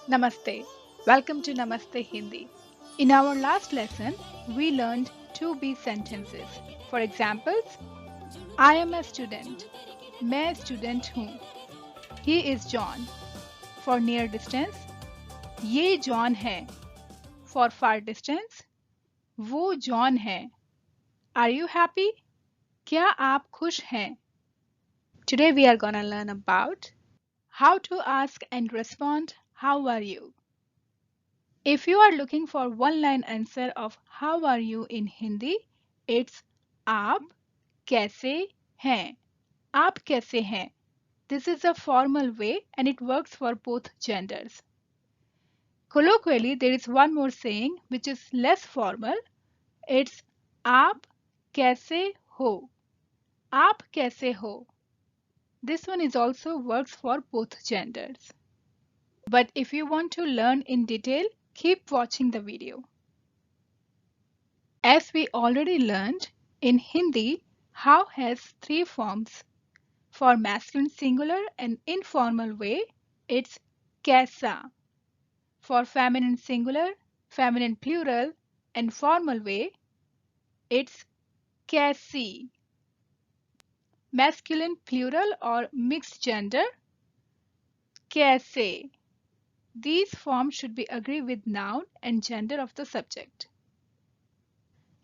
Namaste. Welcome to Namaste Hindi. In our last lesson, we learned to be sentences. For examples, I am a student. मैं student हूँ. He is John. For near distance, ये John है. For far distance, वो John है. Are you happy? क्या आप खुश हैं? Today we are gonna learn about how to ask and respond, how are you? If you are looking for one-line answer of how are you in Hindi, it's आप कैसे हैं? आप कैसे हैं? This is a formal way and it works for both genders. Colloquially, there is one more saying which is less formal. It's आप कैसे हो? आप कैसे हो? This one is also works for both genders. But if you want to learn in detail, keep watching the video. As we already learned, in Hindi, how has three forms. For masculine singular and informal way, it's kaisa. For feminine singular, feminine plural, and formal way, it's kaisi. Masculine plural or mixed gender, kaise. These forms should be agree with noun and gender of the subject.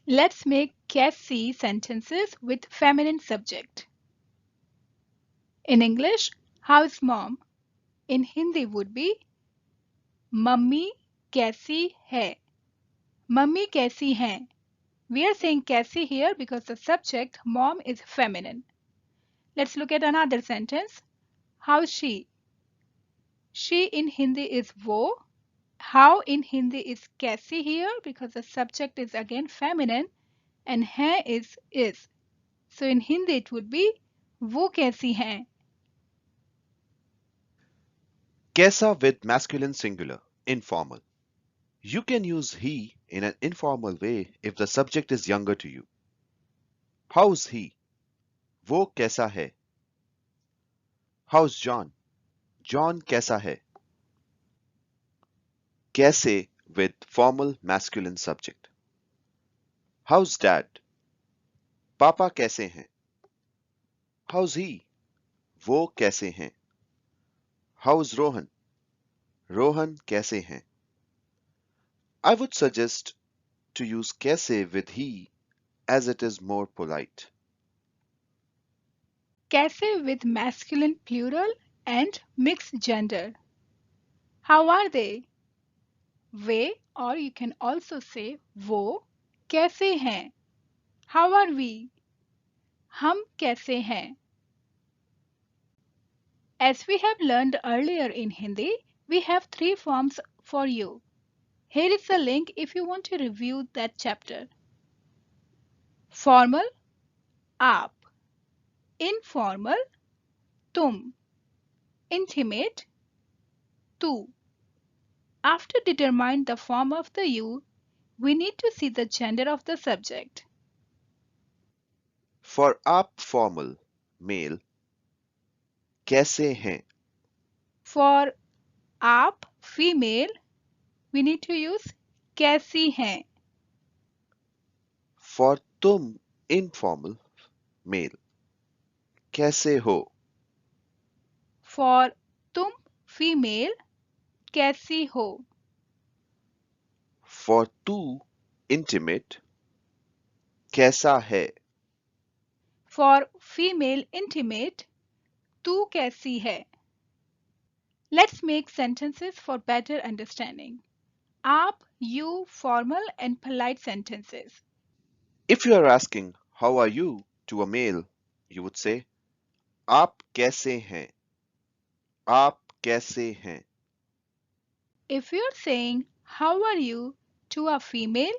Let's make kaisi sentences with feminine subject. In English, how's mom? In Hindi would be mummy कैसी है? Mummy कैसी हैं? We are saying कैसी here because the subject mom is feminine. Let's look at another sentence. How's she? She in Hindi is वो. How in Hindi is कैसी here because the subject is again feminine and है is. So in Hindi it would be वो कैसी हैं? Kaisa with masculine singular, informal. You can use he in an informal way if the subject is younger to you. How's he? वो कैसा है? How's John? John कैसा है? कैसे with formal masculine subject. How's dad? पापा कैसे हैं? How's he? वो कैसे हैं? How's Rohan? रोहन कैसे हैं? I would suggest to use कैसे with he as it is more polite. कैसे with masculine plural and mixed gender. How are they? Way or you can also say वो कैसे हैं? How are we? हम कैसे हैं? As we have learned earlier in Hindi, we have three forms for you. Here is the link if you want to review that chapter. Formal, आप. Informal, तुम. Intimate, तू. After determining the form of the you, we need to see the gender of the subject. For आप formal, male, कैसे हैं? For आप female, we need to use कैसी हैं. For तुम informal, male, कैसे हो? For तुम female, कैसी हो. For तू intimate, कैसा है? For female intimate, तू कैसी है. Let's make sentences for better understanding. आप, you, formal and polite sentences. If you are asking how are you to a male, you would say आप कैसे हैं? आप कैसे हैं? If you're saying how are you to a female,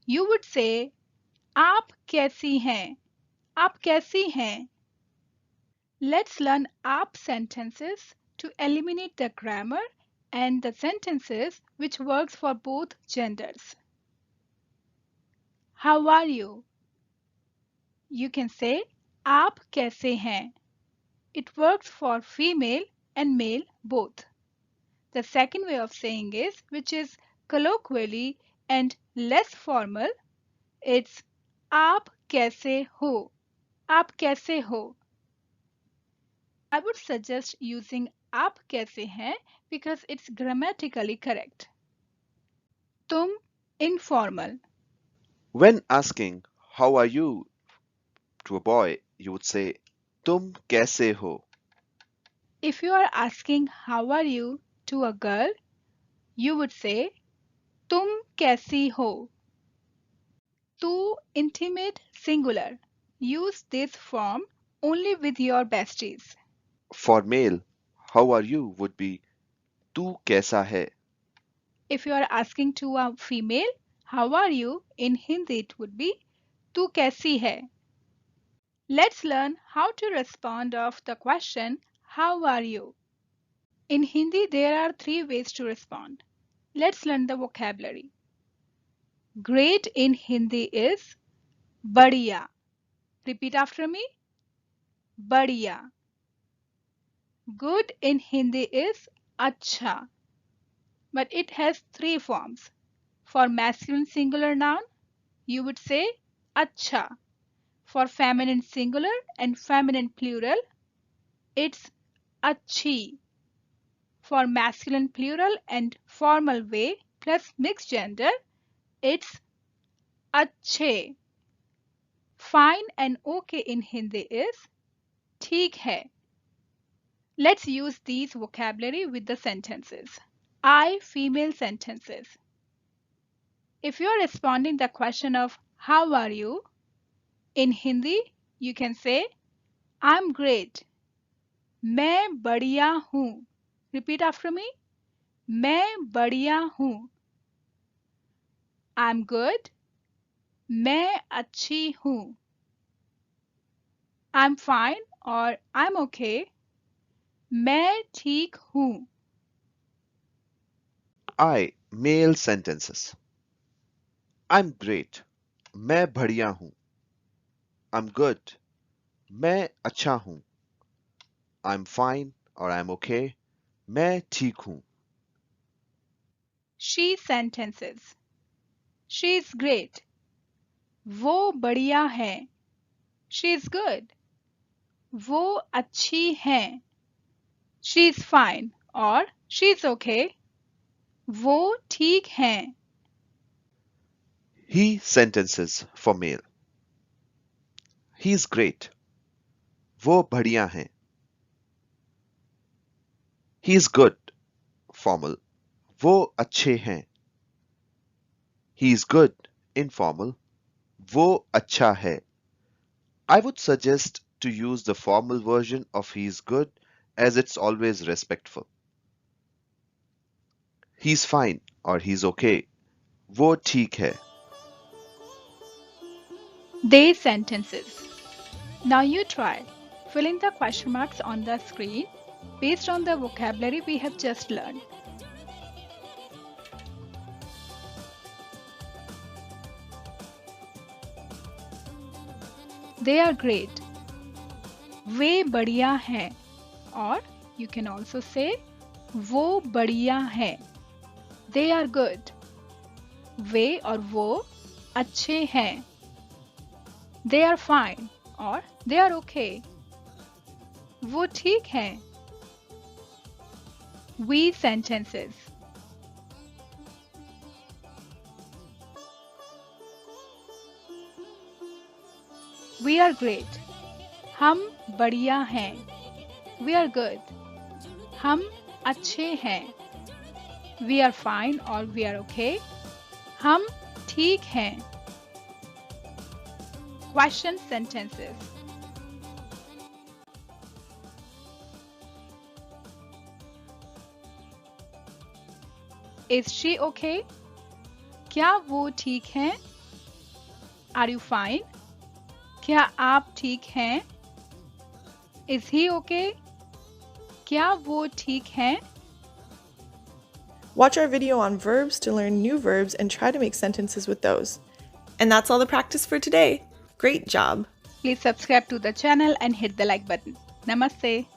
you would say आप कैसी हैं? आप कैसी हैं? Let's learn आप sentences to eliminate the grammar and the sentences which works for both genders. How are you? You can say आप कैसे हैं? It works for female and male both. The second way of saying is, which is colloquially and less formal, it's आप कैसे हो? आप कैसे हो? I would suggest using आप कैसे हैं because it's grammatically correct. तुम informal. When asking, how are you to a boy, you would say, तुम कैसे हो? If you are asking how are you to a girl, you would say तुम कैसी हो? To intimate singular. Use this form only with your besties. For male, how are you would be, तू कैसा है? If you are asking to a female, how are you? In Hindi it would be tu kaisi hai? Let's learn how to respond of the question how are you? In Hindi there are three ways to respond. Let's learn the vocabulary. Great in Hindi is बढ़िया. Repeat after me. बढ़िया. Good in Hindi is अच्छा. But it has three forms. For masculine singular noun, you would say अच्छा. For feminine singular and feminine plural, it's अच्छी. For masculine plural and formal way plus mixed gender, it's अच्छे. Fine and okay in Hindi is ठीक है. Let's use these vocabulary with the sentences. I female sentences. If you are responding the question of how are you, in Hindi you can say I'm great. मैं बढ़िया हूँ. Repeat after me. मैं बढ़िया हूँ. I'm good. मैं अच्छी हूँ. I'm fine or I'm okay. मैं ठीक हूँ. I, male sentences. I'm great. मैं बढ़िया हूँ. I'm good. मैं अच्छा हूँ. I'm fine or I'm okay. मैं ठीक हूँ. She sentences. She's great. वो बढ़िया है. She's good. वो अच्छी है. She's fine or she's okay. वो ठीक है. He sentences for male. He's great. वो बढ़िया है. He's good. Formal. वो अच्छे हैं. He's good. Informal. वो अच्छा है. I would suggest to use the formal version of he's good as it's always respectful. He's fine or he's okay. वो ठीक है. They sentences. Now you try. Fill in the question marks on the screen based on the vocabulary we have just learned. They are great. वे बढ़िया हैं. Or you can also say वो बढ़िया हैं. They are good. वे और वो अच्छे हैं. They are fine or they are okay. वो ठीक हैं. We sentences. We are great. हम बढ़िया हैं. We are good. हम अच्छे हैं. We are fine or we are okay. हम ठीक हैं. Question sentences. Is she okay? क्या वो ठीक हैं? Are you fine? क्या आप ठीक हैं? Is he okay? क्या वो ठीक हैं? Watch our video on verbs to learn new verbs and try to make sentences with those. And that's all the practice for today. Great job! Please subscribe to the channel and hit the like button. Namaste.